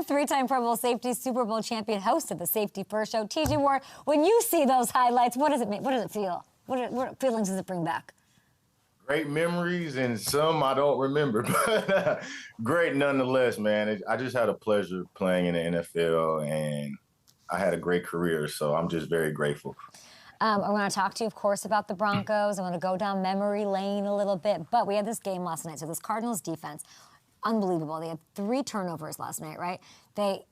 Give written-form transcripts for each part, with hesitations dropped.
three-time Pro Bowl safety, Super Bowl champion, host of the Safety First Show. TJ Ward, when you see those highlights, what does it mean? What does it feel? What feelings does it bring back? Great memories, and some I don't remember, but great nonetheless, man. I just had a pleasure playing in the NFL, and I had a great career, so I'm just very grateful. I want to talk to you, of course, about the Broncos. I want to go down memory lane a little bit, but we had this game last night, so this Cardinals defense, unbelievable. They had 3 turnovers last night, right? They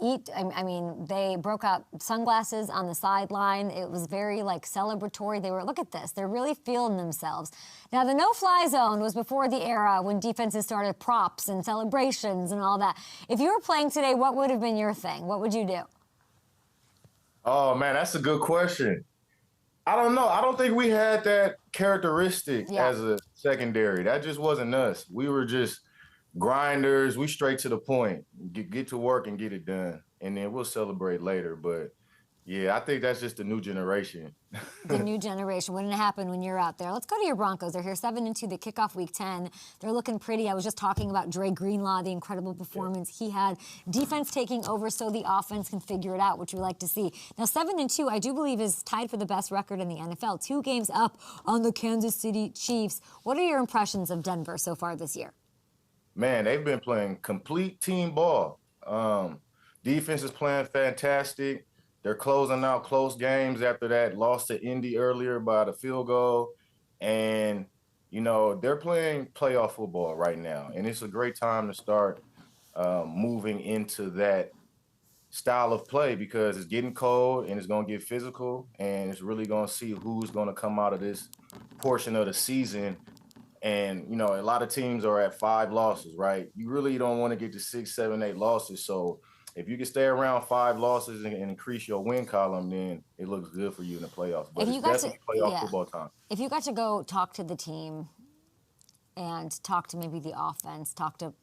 broke out sunglasses on the sideline. It was very, celebratory. They were, look at this. They're really feeling themselves. Now, the no-fly zone was before the era when defenses started props and celebrations and all that. If you were playing today, what would have been your thing? What would you do? Oh, man, that's a good question. I don't know. I don't think we had that characteristic as a secondary. That just wasn't us. We were just grinders. We straight to the point. Get to work and get it done. And then we'll celebrate later. But, yeah, I think that's just the new generation. The new generation. Wouldn't happen when you're out there. Let's go to your Broncos. They're here 7-2. They kick off Week 10. They're looking pretty. I was just talking about Dre Greenlaw, the incredible performance he had. Defense taking over so the offense can figure it out, which we like to see. Now, 7-2, I do believe, is tied for the best record in the NFL. 2 games up on the Kansas City Chiefs. What are your impressions of Denver so far this year? Man, they've been playing complete team ball. Defense is playing fantastic. They're closing out close games after that loss to Indy earlier by the field goal. And, they're playing playoff football right now. And it's a great time to start moving into that style of play because it's getting cold and it's going to get physical. And it's really going to see who's going to come out of this portion of the season. And, a lot of teams are at 5 losses, right? You really don't want to get to 6, 7, 8 losses. So if you can stay around 5 losses and increase your win column, then it looks good for you in the playoffs. But it's definitely playoff football time. If you got to go talk to the team and talk to maybe the offense, talk to,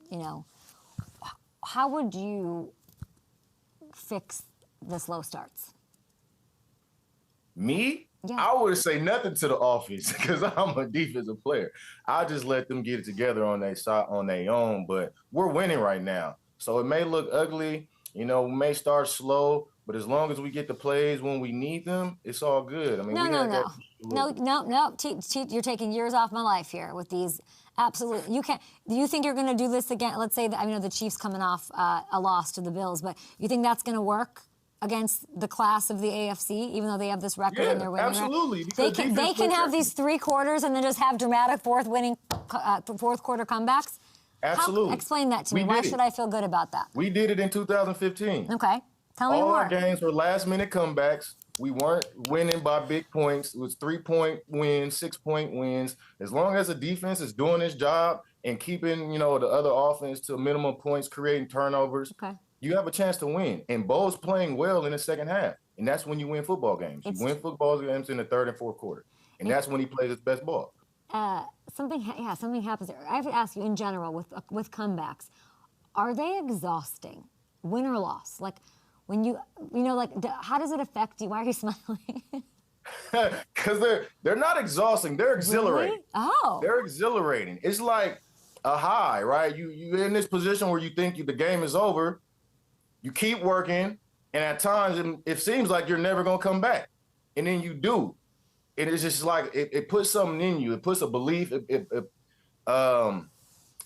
how would you fix the slow starts? Me? Yeah. I would say nothing to the offense because I'm a defensive player. I just let them get it together on their own, but we're winning right now. So it may look ugly, we may start slow, but as long as we get the plays when we need them, it's all good. I mean, No. You're taking years off my life here with these. Absolutely. You can't. Do you think you're going to do this again? Let's say that I know the Chiefs coming off a loss to the Bills, but you think that's going to work against the class of the AFC, even though they have this record and they're winning? Absolutely. They can have these 3 quarters and then just have dramatic fourth quarter comebacks. Absolutely. Explain that to me. Why should I feel good about that? We did it in 2015. Okay. Tell me more. All our games were last-minute comebacks. We weren't winning by big points. It was 3-point wins, 6-point wins. As long as the defense is doing its job and keeping, the other offense to minimum points, creating turnovers, you have a chance to win. And Bo's playing well in the second half. And that's when you win football games. You win football games in the 3rd and 4th quarter. And that's when he plays his best ball. Something happens there. I have to ask you in general with comebacks, are they exhausting, win or loss? Like when how does it affect you? Why are you smiling? Because they're not exhausting. They're exhilarating. Really? Oh. They're exhilarating. It's like a high, right? You're in this position where you think the game is over. You keep working, and at times it seems like you're never going to come back. And then you do. And it's just like it puts something in you. It puts a belief, an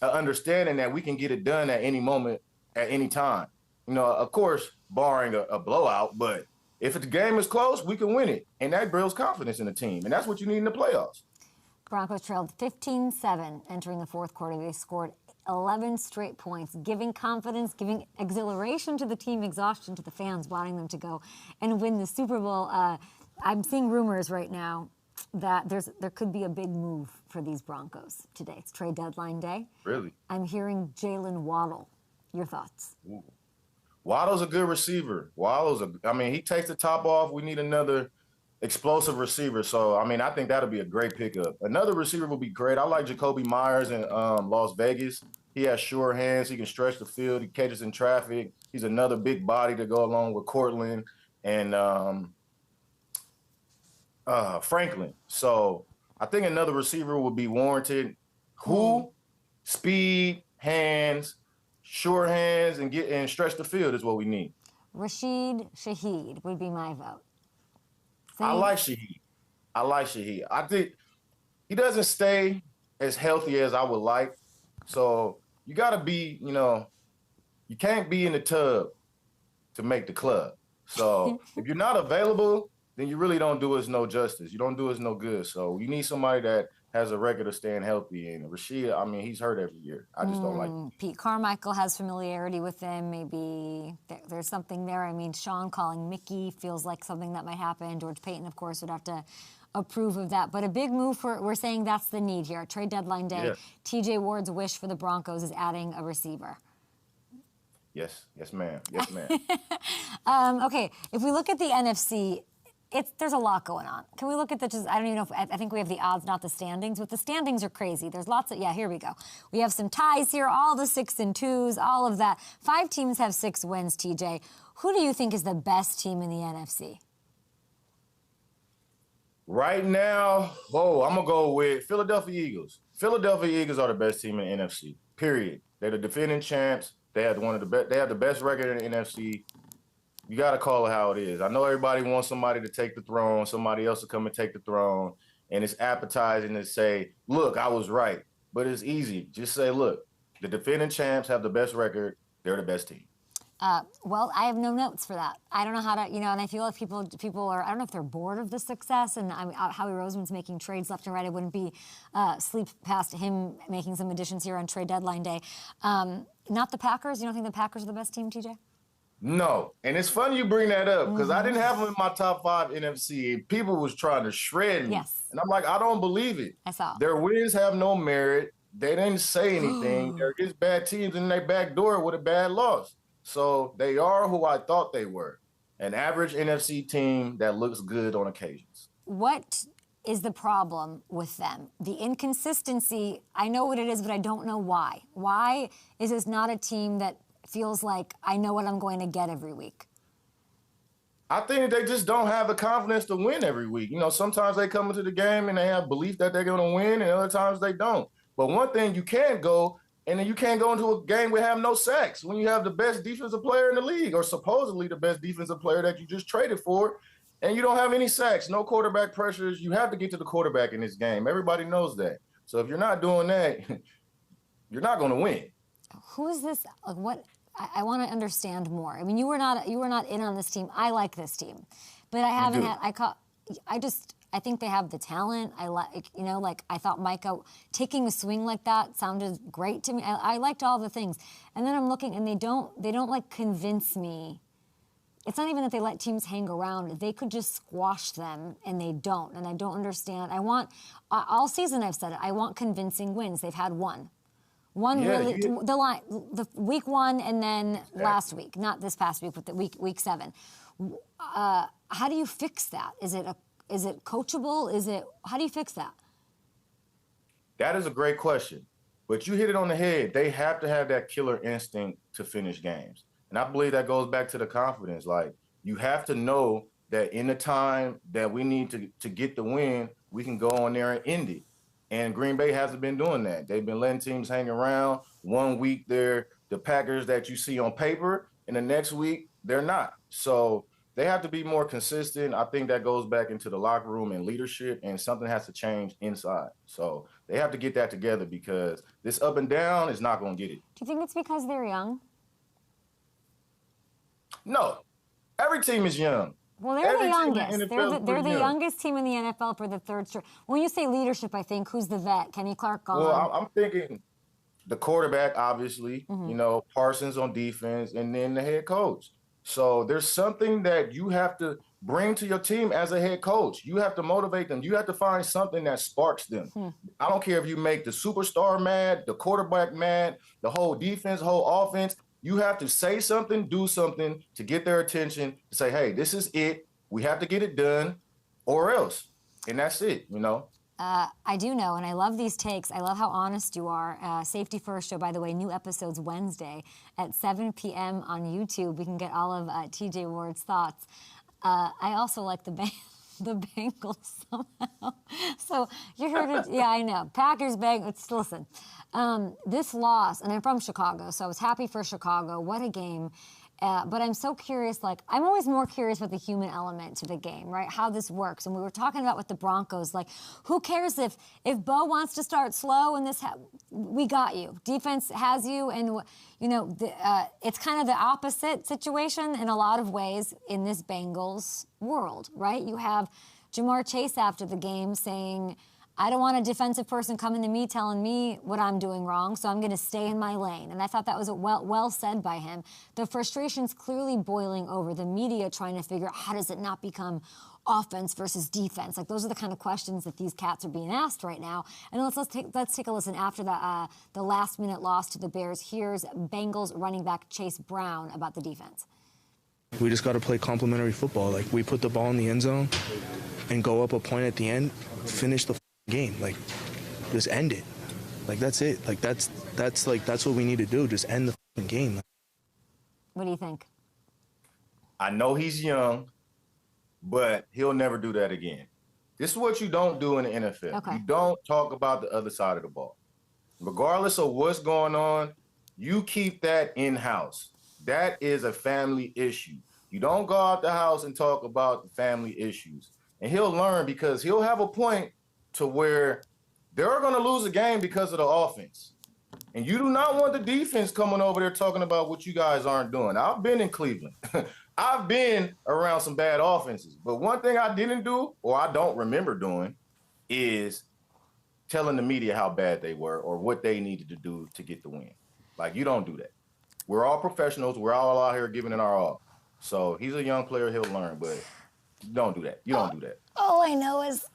understanding that we can get it done at any moment, at any time. Of course, barring a blowout, but if the game is close, we can win it. And that builds confidence in the team. And that's what you need in the playoffs. Broncos trailed 15-7 entering the 4th quarter. They scored 11 straight points, giving confidence, giving exhilaration to the team, exhaustion to the fans, wanting them to go and win the Super Bowl. I'm seeing rumors right now that there could be a big move for these Broncos today. It's trade deadline day. Really? I'm hearing Jalen Waddle. Your thoughts? Ooh. Waddle's a good receiver. He takes the top off. We need another explosive receiver. So, I think that'll be a great pickup. Another receiver would be great. I like Jacoby Myers in Las Vegas. He has sure hands. He can stretch the field. He catches in traffic. He's another big body to go along with Cortland and Franklin. So I think another receiver would be warranted. Speed, hands, sure hands, and stretch the field is what we need. Rashid Shaheed would be my vote. I like Shaheed. I think he doesn't stay as healthy as I would like. So you got to be, you can't be in the tub to make the club. So if you're not available, then you really don't do us no justice. You don't do us no good. So you need somebody that has a record of staying healthy. And Rashid, I mean, he's hurt every year. I just don't like it. Pete Carmichael has familiarity with him. Maybe there's something there. I mean, Sean calling Mickey feels like something that might happen. George Payton, of course, would have to approve of that. But a big move we're saying that's the need here. Trade deadline day. Yeah. TJ Ward's wish for the Broncos is adding a receiver. Yes, ma'am. Yes, ma'am. Okay, if we look at the NFC, there's a lot going on. Can we look at I don't even know I think we have the odds, not the standings. But the standings are crazy. There's lots of, here we go. We have some ties here, all the 6 and 2s, all of that. 5 teams have 6 wins, TJ. Who do you think is the best team in the NFC? Right now, I'm going to go with Philadelphia Eagles. Philadelphia Eagles are the best team in the NFC, period. They're the defending champs. They have they have the best record in the NFC. You got to call it how it is. I know everybody wants somebody to take the throne, somebody else to come and take the throne, and it's appetizing to say, look, I was right. But it's easy. Just say, look, the defending champs have the best record. They're the best team. Well, I have no notes for that. I don't know how to, and I feel like people are, I don't know if they're bored of the success, and Howie Roseman's making trades left and right. I wouldn't be sleep past him making some additions here on trade deadline day. Not the Packers. You don't think the Packers are the best team, TJ? No, and it's funny you bring that up because I didn't have them in my top 5 NFC, and people was trying to shred me. Yes. And I'm like, I don't believe it. I saw. Their wins have no merit. They didn't say anything. They're just bad teams in their back door with a bad loss. So they are who I thought they were, an average NFC team that looks good on occasions. What is the problem with them? The inconsistency, I know what it is, but I don't know why. Why is this not a team that feels like I know what I'm going to get every week? I think they just don't have the confidence to win every week. Sometimes they come into the game and they have belief that they're going to win, and other times they don't. But one thing, you can't go into a game with have no sacks when you have the best defensive player in the league, or supposedly the best defensive player that you just traded for, and you don't have any sacks, no quarterback pressures. You have to get to the quarterback in this game. Everybody knows that. So if you're not doing that, you're not going to win. Who is this? What? I want to understand more. I mean, you were not in on this team. I like this team, but I haven't had. I think they have the talent. I thought Micah taking a swing like that sounded great to me. I liked all the things, and then I'm looking, and they don't like convince me. It's not even that they let teams hang around. They could just squash them, and they don't. And I don't understand. All season I've said it. I want convincing wins. They've had one. The week 1 and then last week, not this past week, but the week 7. How do you fix that? Is it coachable? How do you fix that? That is a great question, but you hit it on the head. They have to have that killer instinct to finish games. And I believe that goes back to the confidence. Like, you have to know that in the time that we need to get the win, we can go on there and end it. And Green Bay hasn't been doing that. They've been letting teams hang around. 1 week, they're the Packers that you see on paper, and the next week, they're not. So they have to be more consistent. I think that goes back into the locker room and leadership, and something has to change inside. So they have to get that together, because this up and down is not going to get it. Do you think it's because they're young? No. Every team is young. Well, they're the youngest. They're the youngest team in the NFL for the 3rd straight. When you say leadership, I think, who's the vet? Kenny Clark gone? Well, I'm thinking the quarterback, obviously, Parsons on defense, and then the head coach. So there's something that you have to bring to your team as a head coach. You have to motivate them. You have to find something that sparks them. I don't care if you make the superstar mad, the quarterback mad, the whole defense, whole offense. You have to say something, do something to get their attention, to say, hey, this is it. We have to get it done, or else. And that's it, I do know, and I love these takes. I love how honest you are. Safety First Show, by the way, new episodes Wednesday at 7 p.m. on YouTube. We can get all of TJ Ward's thoughts. I also like the band. the Bengals somehow. So you heard it. Yeah, I know. Packers, Bengals. Listen, this loss, and I'm from Chicago, so I was happy for Chicago. What a game. But I'm so curious, like, I'm always more curious about the human element to the game, right? How this works. And we were talking about with the Broncos, like, who cares if Bo wants to start slow and we got you. Defense has you, and, you know, it's kind of the opposite situation in a lot of ways in this Bengals world, right? You have Jamar Chase after the game saying, I don't want a defensive person coming to me telling me what I'm doing wrong, so I'm going to stay in my lane. And I thought that was well said by him. The frustration's clearly boiling over. The media trying to figure out how does it not become offense versus defense. Like, those are the kind of questions that these cats are being asked right now. And let's take a listen after the last-minute loss to the Bears. Here's Bengals running back Chase Brown about the defense. We just got to play complementary football. Like, we put the ball in the end zone and go up a point at the end, finish the game, like, just end it. Like, that's it. Like, that's what we need to do. Just end the game. What do you think? I know he's young, but he'll never do that again. This is what you don't do in the NFL. Okay. You don't talk about the other side of the ball. Regardless of what's going on, you keep that in-house. That is a family issue. You don't go out the house and talk about the family issues. And he'll learn, because he'll have a point to where they're going to lose a game because of the offense. And you do not want the defense coming over there talking about what you guys aren't doing. I've been in Cleveland. I've been around some bad offenses. But one thing I didn't do, or I don't remember doing, is telling the media how bad they were or what they needed to do to get the win. Like, you don't do that. We're all professionals. We're all out here giving it our all. So he's a young player. He'll learn, but don't do that. You don't do that. All I know is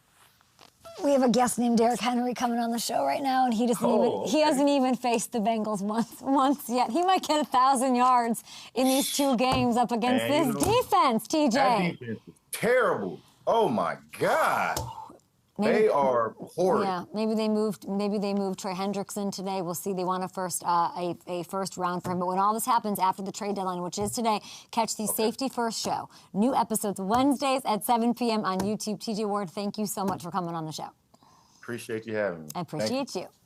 we have a guest named Derrick Henry coming on the show right now, and he hasn't even faced the Bengals once yet. He might get 1,000 yards in these 2 games up against this defense, TJ. That defense is terrible. Oh my God. They are horrid. Yeah, maybe they moved Trey Hendrickson today. We'll see. They want a first round for him. But when all this happens after the trade deadline, which is today, catch the Safety First show. New episodes Wednesdays at 7 p.m. on YouTube. TJ Ward, thank you so much for coming on the show. Appreciate you having me. I appreciate you.